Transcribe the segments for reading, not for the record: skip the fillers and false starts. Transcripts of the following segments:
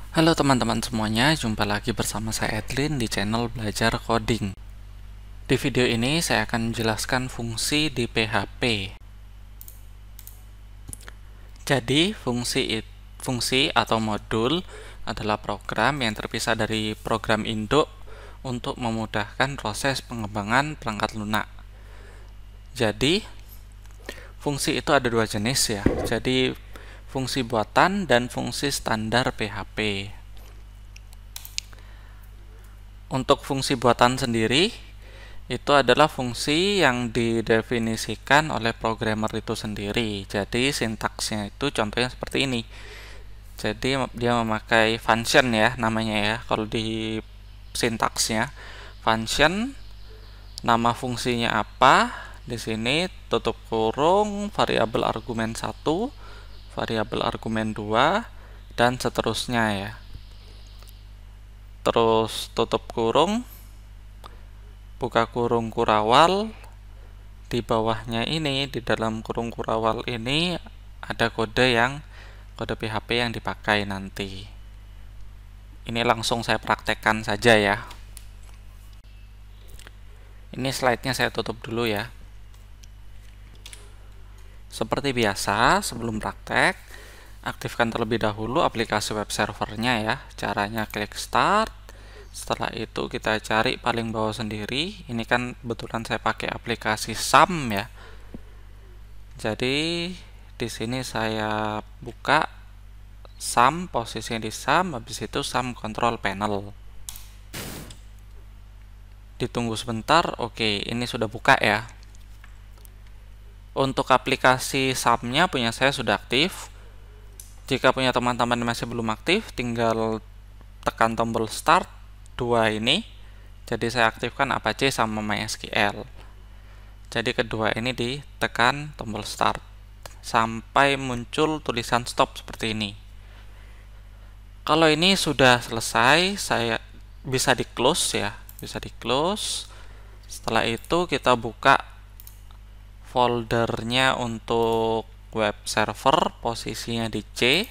Halo teman-teman semuanya, jumpa lagi bersama saya Edlin di channel Belajar Coding. Di video ini saya akan menjelaskan fungsi di PHP. Jadi, fungsi atau modul adalah program yang terpisah dari program induk untuk memudahkan proses pengembangan perangkat lunak. Jadi, fungsi itu ada dua jenis ya. Jadi, fungsi buatan dan fungsi standar PHP. Untuk fungsi buatan sendiri, itu adalah fungsi yang didefinisikan oleh programmer itu sendiri. Jadi sintaksnya itu contohnya seperti ini. Jadi dia memakai function ya namanya ya. Kalau di sintaksnya function, nama fungsinya apa? Di sini tutup kurung variabel argumen 1, variabel argumen 2 dan seterusnya ya. Terus tutup kurung, buka kurung kurawal. Di bawahnya ini, di dalam kurung kurawal ini ada kode PHP yang dipakai nanti. Ini langsung saya praktekkan saja ya. Ini slide-nya saya tutup dulu ya. Seperti biasa, sebelum praktek, aktifkan terlebih dahulu aplikasi web servernya ya. Caranya klik start. Setelah itu kita cari paling bawah sendiri. Ini kan kebetulan saya pakai aplikasi SAM ya. Jadi di sini saya buka SAM, posisinya di SAM, habis itu SAM control panel. Ditunggu sebentar. Oke, ini sudah buka ya. Untuk aplikasi SAM-nya punya saya sudah aktif. Jika punya teman-teman masih belum aktif, tinggal tekan tombol start 2 ini. Jadi saya aktifkan Apache sama MySQL. Jadi kedua ini ditekan tombol start sampai muncul tulisan stop seperti ini. Kalau ini sudah selesai, saya bisa di close ya, bisa di close. Setelah itu kita buka foldernya untuk web server, posisinya di C.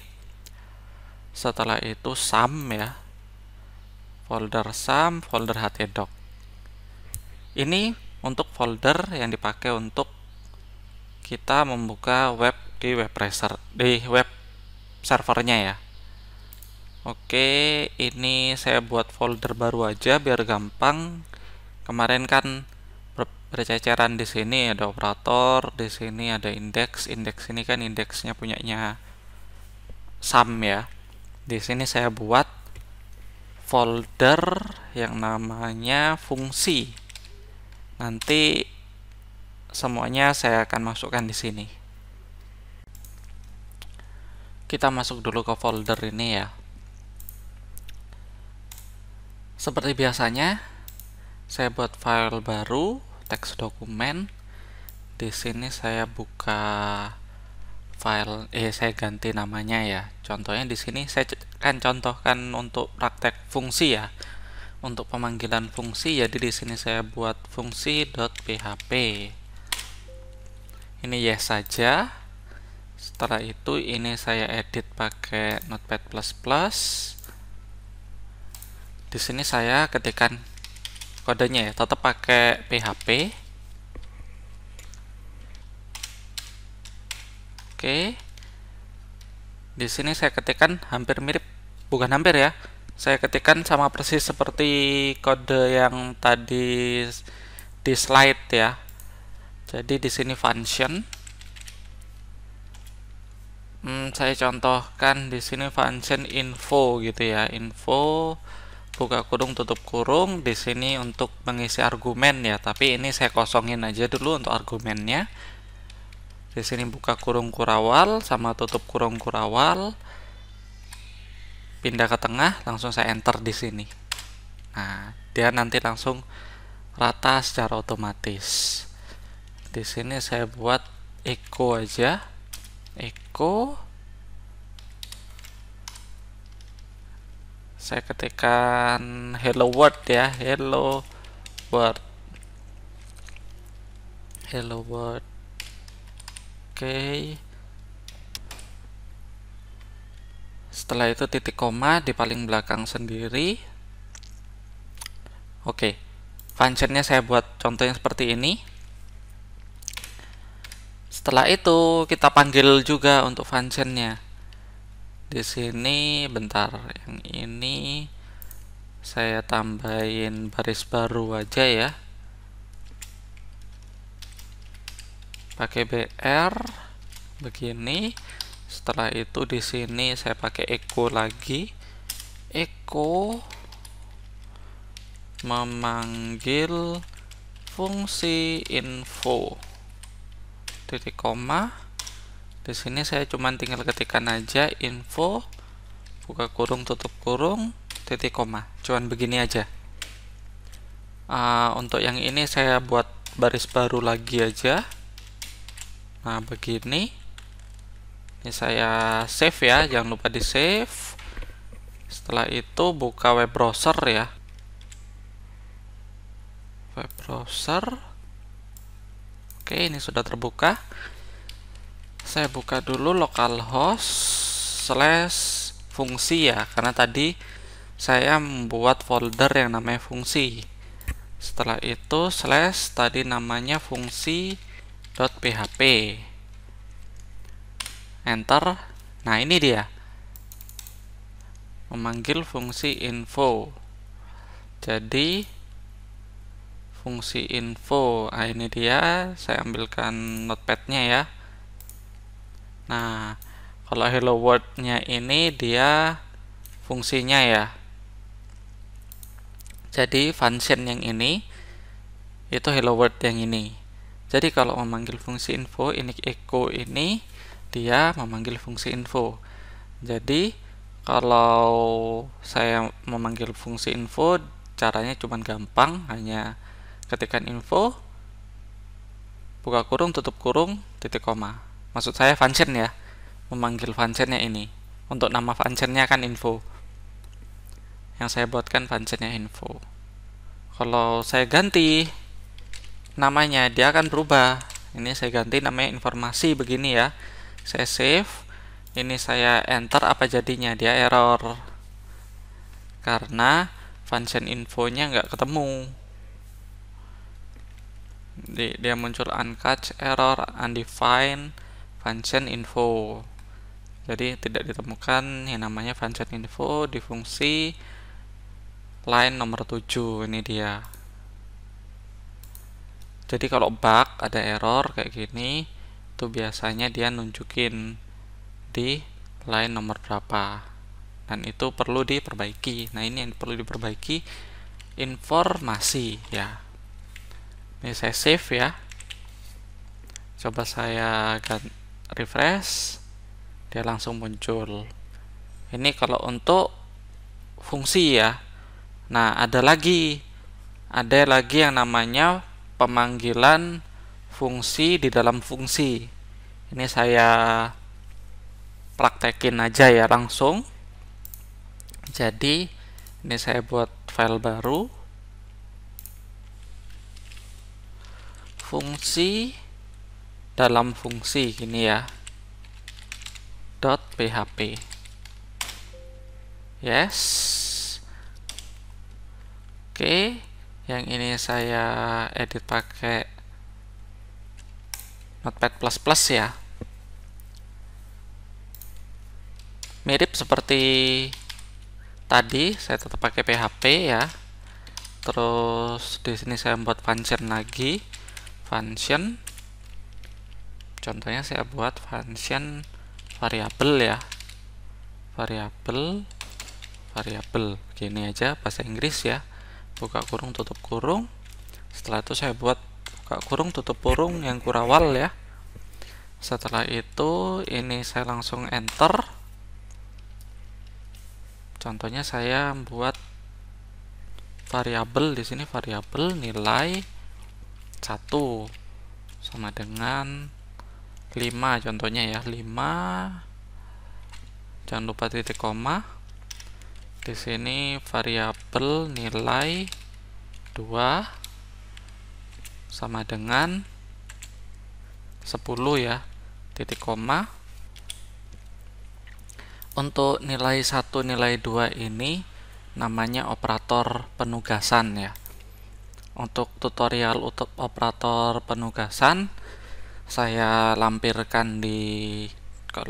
Setelah itu SAM ya, folder SAM, folder htdoc. Ini untuk folder yang dipakai untuk kita membuka web di web servernya ya. Oke, ini saya buat folder baru aja biar gampang. Kemarin kan berceceran, di sini ada operator, di sini ada indeks. Indeks ini kan indeksnya punyanya SAM ya. Di sini saya buat folder yang namanya fungsi. Nanti semuanya saya akan masukkan di sini. Kita masuk dulu ke folder ini ya. Seperti biasanya, saya buat file baru, teks dokumen. Di sini saya buka file, saya ganti namanya ya. Contohnya di sini saya kan contohkan untuk praktek fungsi ya. Untuk pemanggilan fungsi, jadi di sini saya buat fungsi.php. Ini yes saja. Setelah itu ini saya edit pakai Notepad++. Di sini saya ketikkan kodenya ya, tetap pakai PHP. Oke. Di sini saya ketikkan hampir mirip, bukan hampir ya. Saya ketikkan sama persis seperti kode yang tadi di slide ya. Jadi di sini function. Saya contohkan di sini function info gitu ya. Info buka kurung tutup kurung. Di sini untuk mengisi argumen ya, tapi ini saya kosongin aja dulu untuk argumennya. Di sini buka kurung kurawal sama tutup kurung kurawal. Pindah ke tengah, langsung saya enter di sini. Nah, dia nanti langsung rata secara otomatis. Di sini saya buat echo aja. Echo. Saya ketikkan hello world ya, hello world. Hello world. Oke. Setelah itu titik koma di paling belakang sendiri. Oke, functionnya saya buat contohnya seperti ini. Setelah itu kita panggil juga untuk functionnya. Di sini bentar, yang ini saya tambahin baris baru aja ya. Pakai BR begini. Setelah itu di sini saya pakai echo lagi. Echo memanggil fungsi info titik koma. Di sini saya cuma tinggal ketikkan aja info buka kurung tutup kurung titik koma. Cuman begini aja. Untuk yang ini saya buat baris baru lagi aja. Nah, begini. Ini saya save ya, jangan lupa di save. Setelah itu buka web browser ya. Web browser. Oke, ini sudah terbuka. Saya buka dulu localhost/fungsi ya, karena tadi saya membuat folder yang namanya fungsi. Setelah itu tadi namanya fungsi.php. Enter. Nah, ini dia. Memanggil fungsi info. Jadi fungsi info. Nah, ini dia. Saya ambilkan notepadnya ya. Nah, kalau hello world-nya ini dia fungsinya ya. Jadi function yang ini itu hello world yang ini. Jadi kalau memanggil fungsi info, ini echo ini dia memanggil fungsi info. Jadi kalau saya memanggil fungsi info, caranya cuma gampang, hanya ketikkan info buka kurung tutup kurung titik koma. Maksud saya function ya, memanggil functionnya ini. Untuk nama functionnya kan info. Yang saya buatkan functionnya info. Kalau saya ganti namanya, dia akan berubah. Ini saya ganti namanya informasi begini ya. Saya save. Ini saya enter, apa jadinya? Dia error. Karena function infonya nggak ketemu. Dia muncul uncatch error undefined function info. Jadi tidak ditemukan yang namanya function info di fungsi line nomor 7. Ini dia. Jadi kalau bug ada error kayak gini, itu biasanya dia nunjukin di line nomor berapa. Dan itu perlu diperbaiki. Nah, ini yang perlu diperbaiki, informasi ya. Ini saya save ya. Coba saya refresh, dia langsung muncul. Ini kalau untuk fungsi ya. Nah, ada lagi yang namanya pemanggilan fungsi di dalam fungsi. Ini saya praktekin aja ya langsung. Jadi ini saya buat file baru, fungsi dalam fungsi gini ya, .php. Yes. Oke, yang ini saya edit pakai Notepad++ ya. Mirip seperti tadi, saya tetap pakai PHP ya. Terus di sini saya buat function lagi. Function. Contohnya saya buat function variabel ya. Variabel begini aja, bahasa Inggris ya. Buka kurung tutup kurung. Setelah itu saya buat buka kurung tutup kurung yang kurawal ya. Setelah itu ini saya langsung enter. Contohnya saya buat variabel di sini, variabel nilai 1 sama dengan 5 contohnya ya, 5. Jangan lupa titik koma. Di sini variabel nilai 2 sama dengan 10 ya, titik koma. Untuk nilai 1, nilai 2 ini namanya operator penugasan ya. Untuk tutorial untuk operator penugasan saya lampirkan di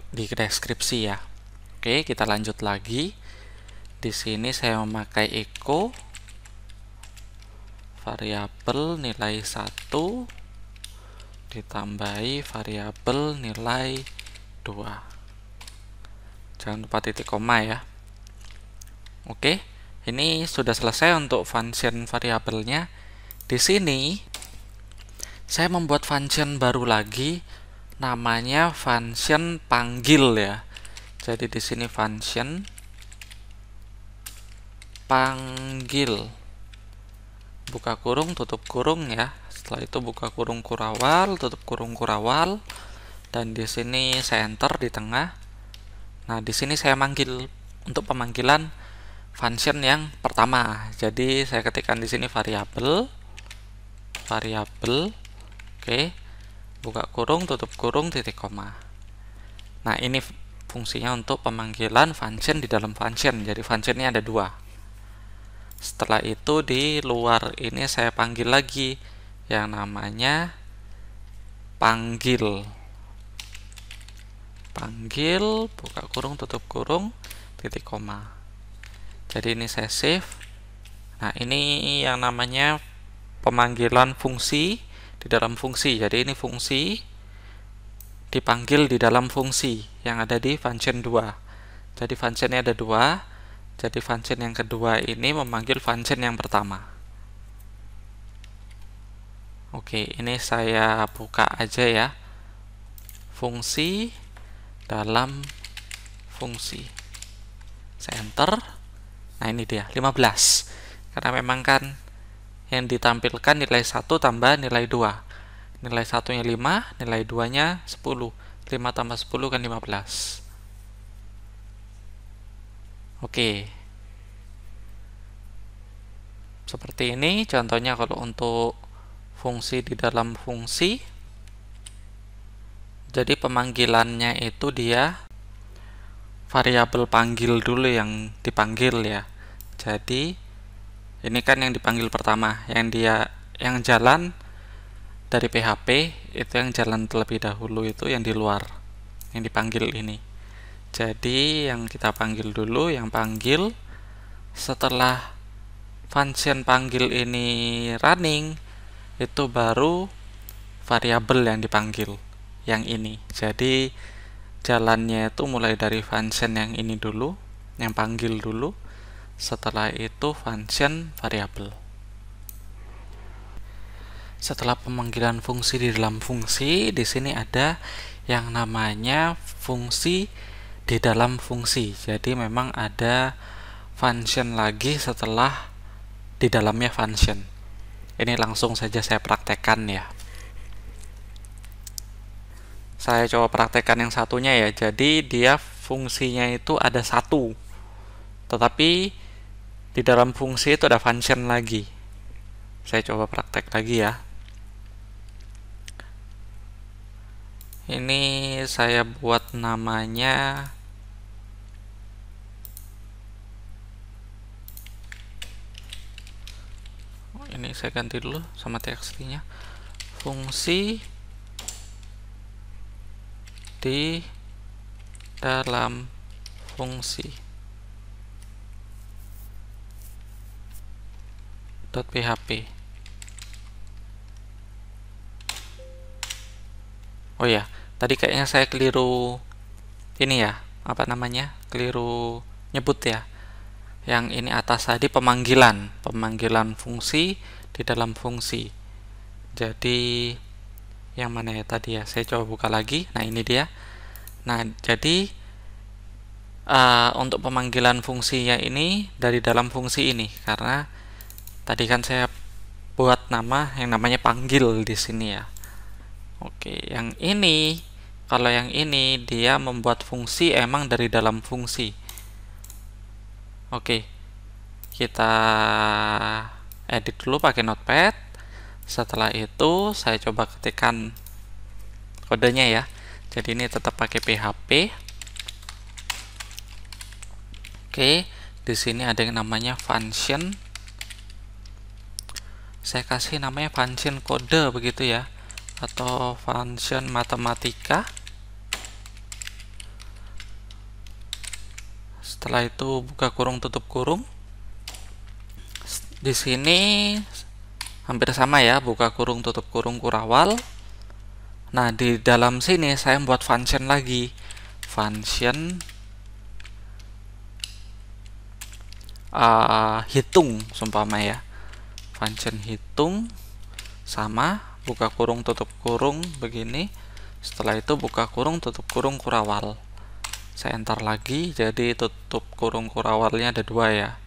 deskripsi ya. Oke, kita lanjut lagi. Di sini saya memakai echo variabel nilai 1 ditambahi variabel nilai 2. Jangan lupa titik koma ya. Oke, ini sudah selesai untuk function variabelnya. Di sini saya membuat function baru lagi, namanya function panggil ya. Jadi di sini function panggil, buka kurung tutup kurung ya. Setelah itu buka kurung kurawal, tutup kurung kurawal, dan di sini saya enter di tengah. Nah, di sini saya manggil untuk pemanggilan function yang pertama. Jadi saya ketikkan di sini variabel, oke, buka kurung, tutup kurung, titik koma. Nah, ini fungsinya untuk pemanggilan function di dalam function. Jadi functionnya ada 2. Setelah itu di luar ini saya panggil lagi yang namanya panggil, buka kurung, tutup kurung, titik koma. Jadi ini saya save. Nah, ini yang namanya pemanggilan fungsi di dalam fungsi. Jadi ini fungsi dipanggil di dalam fungsi yang ada di function 2. Jadi functionnya ada 2. Jadi function yang kedua ini memanggil function yang pertama. Oke, ini saya buka aja ya. Fungsi dalam fungsi. Saya enter. Nah, ini dia 15. Karena memang kan yang ditampilkan nilai 1 tambah nilai 2. Nilai 1-nya 5, nilai 2-nya 10. 5 tambah 10 kan 15. Oke. Seperti ini contohnya kalau untuk fungsi di dalam fungsi. Jadi pemanggilannya itu dia variabel panggil dulu yang dipanggil ya. Jadi ini kan yang dipanggil pertama, yang jalan dari PHP itu yang jalan terlebih dahulu, itu yang di luar, yang dipanggil ini. Jadi yang kita panggil dulu, yang panggil. Setelah function panggil ini running, itu baru variabel yang dipanggil, yang ini. Jadi jalannya itu mulai dari function yang ini dulu, yang panggil dulu. Setelah itu function variabel. Setelah pemanggilan fungsi di dalam fungsi, di sini ada yang namanya fungsi di dalam fungsi. Jadi memang ada function lagi setelah di dalamnya function. Ini langsung saja saya praktekkan ya. Saya coba praktekkan yang satunya ya. Jadi dia fungsinya itu ada 1. Tetapi di dalam fungsi itu ada function lagi. Saya coba praktek lagi ya. Ini saya buat namanya ini saya ganti dulu sama txt-nya. Fungsi di dalam fungsi .php. Oh ya, tadi kayaknya saya keliru ini ya, apa namanya? Keliru nyebut ya. Yang ini atas tadi pemanggilan fungsi di dalam fungsi. Jadi yang mana ya tadi ya? Saya coba buka lagi. Nah, ini dia. Nah, jadi untuk pemanggilan fungsinya ini dari dalam fungsi ini, karena tadi kan saya buat nama yang namanya panggil di sini ya. Oke, yang ini, kalau yang ini dia membuat fungsi emang dari dalam fungsi. Oke, kita edit dulu pakai Notepad. Setelah itu saya coba ketikkan kodenya ya. Jadi ini tetap pakai PHP. Oke, di sini ada yang namanya function. Saya kasih namanya function kode begitu ya, atau function matematika. Setelah itu buka kurung tutup kurung. Di sini hampir sama ya, buka kurung tutup kurung kurawal. Nah, di dalam sini saya membuat function lagi. Function hitung seumpama ya. Function hitung sama buka kurung tutup kurung begini. Setelah itu buka kurung tutup kurung kurawal. Saya enter lagi, jadi tutup kurung kurawalnya ada 2 ya.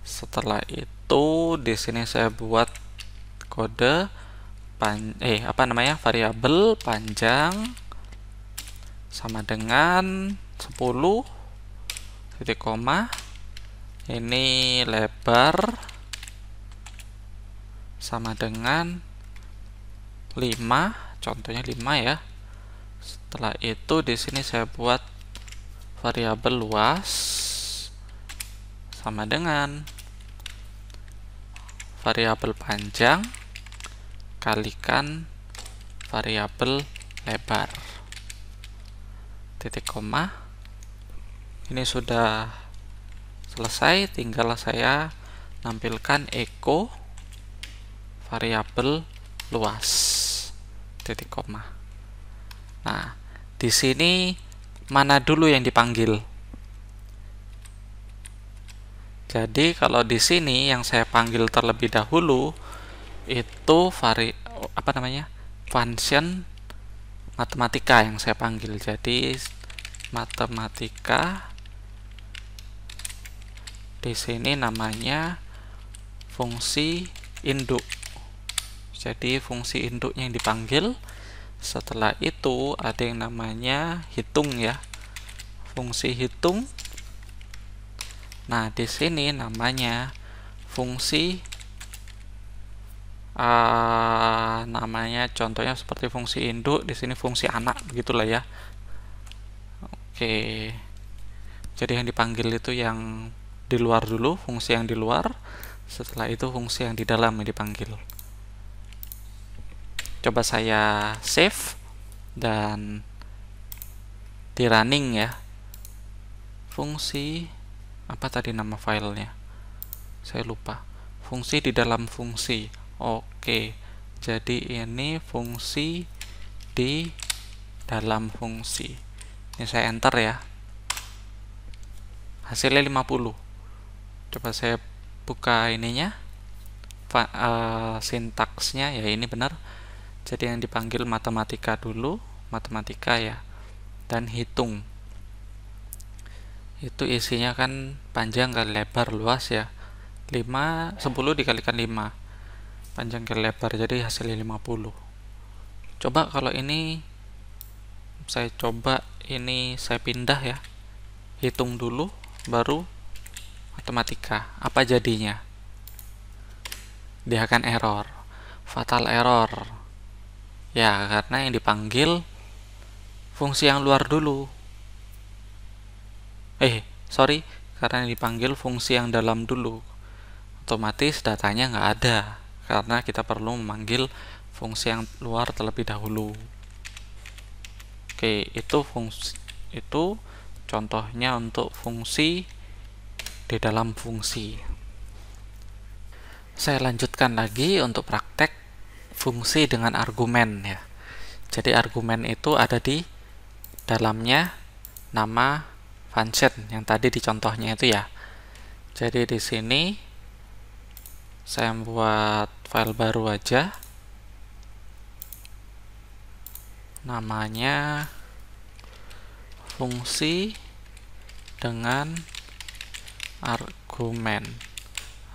Setelah itu di sini saya buat kode variabel panjang sama dengan 10 titik koma, ini lebar sama dengan 5, contohnya 5 ya. Setelah itu di sini saya buat variabel luas sama dengan variabel panjang kalikan variabel lebar. Titik koma. Ini sudah selesai, tinggal saya nampilkan echo variabel luas. Titik koma. Nah, di sini mana dulu yang dipanggil? Jadi kalau di sini yang saya panggil terlebih dahulu itu function matematika yang saya panggil. Jadi matematika di sini namanya fungsi induk. Jadi fungsi induknya yang dipanggil. Setelah itu ada yang namanya hitung ya. Fungsi hitung. Nah, di sini namanya fungsi namanya contohnya seperti fungsi induk, di sini fungsi anak begitulah ya. Oke. Jadi yang dipanggil itu yang di luar dulu, fungsi yang di luar. Setelah itu fungsi yang di dalam yang dipanggil. Coba saya save dan di running ya. Fungsi apa tadi nama filenya? Saya lupa. Fungsi di dalam fungsi. Oke. Jadi ini fungsi di dalam fungsi. Ini saya enter ya. Hasilnya 50. Coba saya buka ininya. Sintaksnya ya ini benar. Jadi yang dipanggil matematika dulu, matematika ya, dan hitung. Itu isinya kan panjang kali lebar luas ya. 10 dikalikan 5. Panjang kali lebar, jadi hasilnya 50. Coba kalau ini saya pindah ya. Hitung dulu baru matematika. Apa jadinya? Dia akan error. Fatal error. Ya, karena yang dipanggil fungsi yang luar dulu. Karena yang dipanggil fungsi yang dalam dulu. Otomatis datanya nggak ada, karena kita perlu memanggil fungsi yang luar terlebih dahulu. Oke, itu contohnya untuk fungsi di dalam fungsi. Saya lanjutkan lagi untuk praktek fungsi dengan argumen ya. Jadi argumen itu ada di dalamnya nama function yang tadi di contohnya itu ya. Jadi di sini saya membuat file baru aja. Namanya fungsi dengan argumen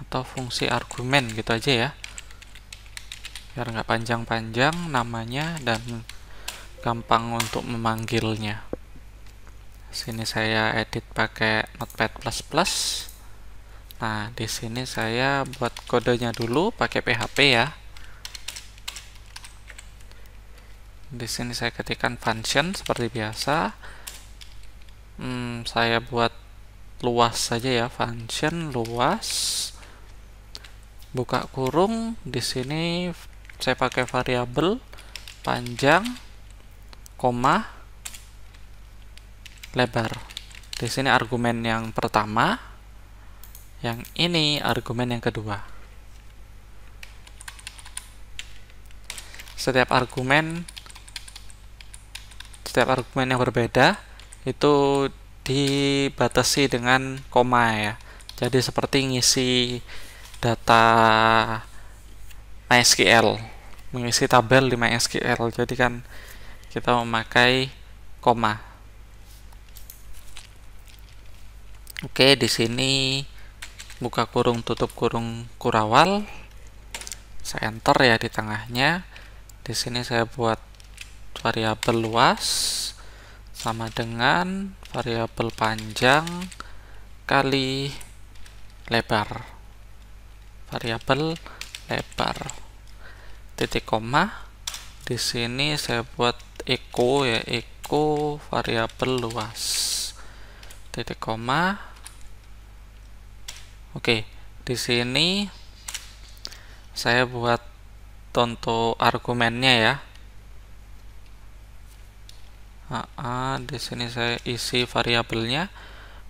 atau fungsi argumen gitu aja ya. Biar nggak panjang-panjang namanya dan gampang untuk memanggilnya. Sini saya edit pakai Notepad++. Nah, di sini saya buat kodenya dulu pakai PHP ya. Di sini saya ketikkan function seperti biasa. Saya buat luas saja ya, function luas, buka kurung. Di sini saya pakai variabel panjang, koma, lebar. Di sini argumen yang pertama, yang ini argumen yang kedua. Setiap argumen yang berbeda itu dibatasi dengan koma ya. Jadi seperti ngisi data MySQL, mengisi tabel di MySQL. Jadi kan kita memakai koma. Oke, di sini buka kurung tutup kurung kurawal. Saya enter ya di tengahnya. Di sini saya buat variabel luas sama dengan variabel panjang kali lebar. Variabel lebar. Titik koma. Di sini saya buat echo ya, echo variabel luas. Titik koma. Oke, di sini saya buat untuk argumennya ya. Di sini saya isi variabelnya.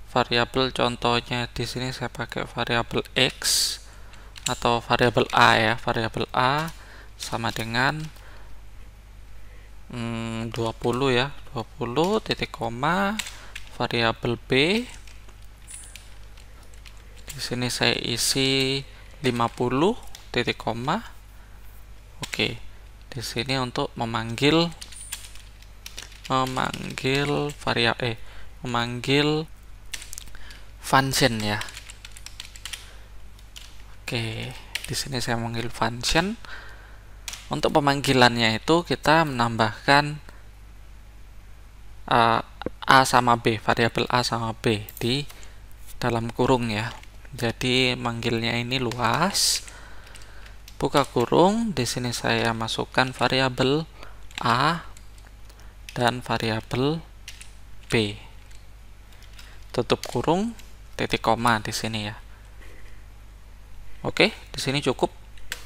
Variabel contohnya di sini saya pakai variabel x atau variabel a ya. Variabel a sama dengan 20 ya, 20 titik koma variabel b. Di sini saya isi 50 titik koma. Oke, di sini untuk memanggil function ya. Oke, di sini saya memanggil function. Untuk pemanggilannya itu kita menambahkan a sama b, variabel a sama b di dalam kurung ya. Jadi manggilnya ini luas, buka kurung. Di sini saya masukkan variabel a dan variabel b, tutup kurung, titik koma di sini ya. Oke, di sini cukup.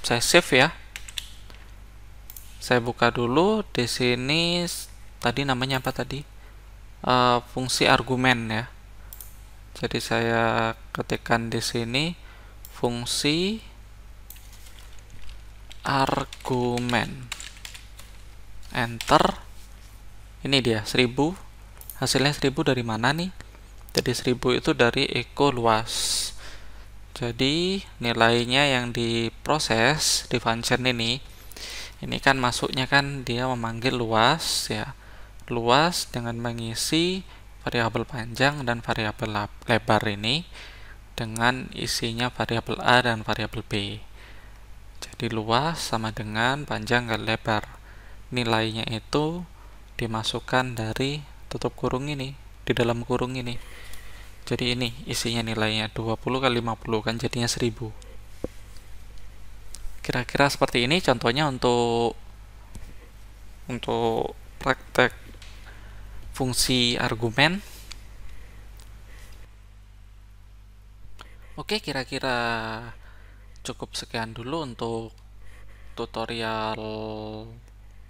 Saya save ya. Saya buka dulu. Di sini tadi namanya apa tadi? Fungsi argumen ya. Jadi saya ketikkan di sini fungsi argumen. Enter. Ini dia 1000. Hasilnya 1000 dari mana nih? Jadi 1000 itu dari echo luas. Jadi nilainya yang diproses di function ini kan masuknya kan dia memanggil luas ya. Luas dengan mengisi variabel panjang dan variabel lebar ini dengan isinya variabel a dan variabel b. Jadi luas sama dengan panjang kali lebar. Nilainya itu dimasukkan dari tutup kurung ini, di dalam kurung ini. Jadi ini isinya nilainya 20 kali 50 kan jadinya 1000. Kira-kira seperti ini contohnya untuk praktek fungsi argumen. Oke, kira-kira cukup sekian dulu untuk tutorial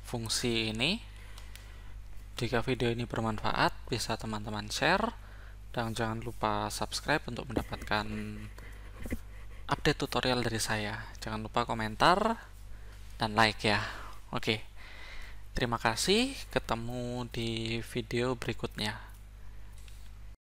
fungsi ini. Jika video ini bermanfaat, bisa teman-teman share dan jangan lupa subscribe untuk mendapatkan update tutorial dari saya. Jangan lupa komentar dan like ya. Oke. Terima kasih, ketemu di video berikutnya.